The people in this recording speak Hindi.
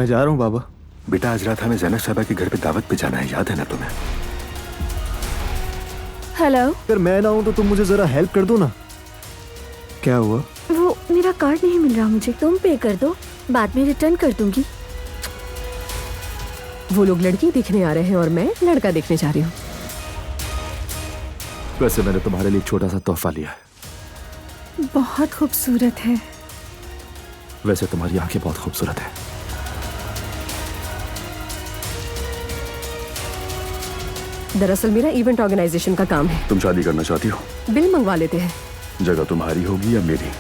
मैं जा रहा हूँ बाबा। बेटा आज रात हमें ज़ैनब साहबा के घर पे दावत पे जाना है, याद है ना तुम्हें? हेलो। अगर मैं ना हूँ तो तुम मुझे जरा हेल्प कर दो ना। क्या हुआ? वो मेरा कार्ड नहीं मिल रहा मुझे, तुम पे कर दो, बाद में रिटर्न कर दूंगी। वो लोग लड़की देखने आ रहे हैं और मैं लड़का देखने जा रही हूँ। वैसे मैंने तुम्हारे लिए एक छोटा सा तोहफा लिया है। बहुत खूबसूरत है। वैसे तुम्हारी आंखें बहुत खूबसूरत है। दरअसल मेरा इवेंट ऑर्गेनाइजेशन का काम है। तुम शादी करना चाहती हो? बिल मंगवा लेते हैं। जगह तुम्हारी होगी या मेरी?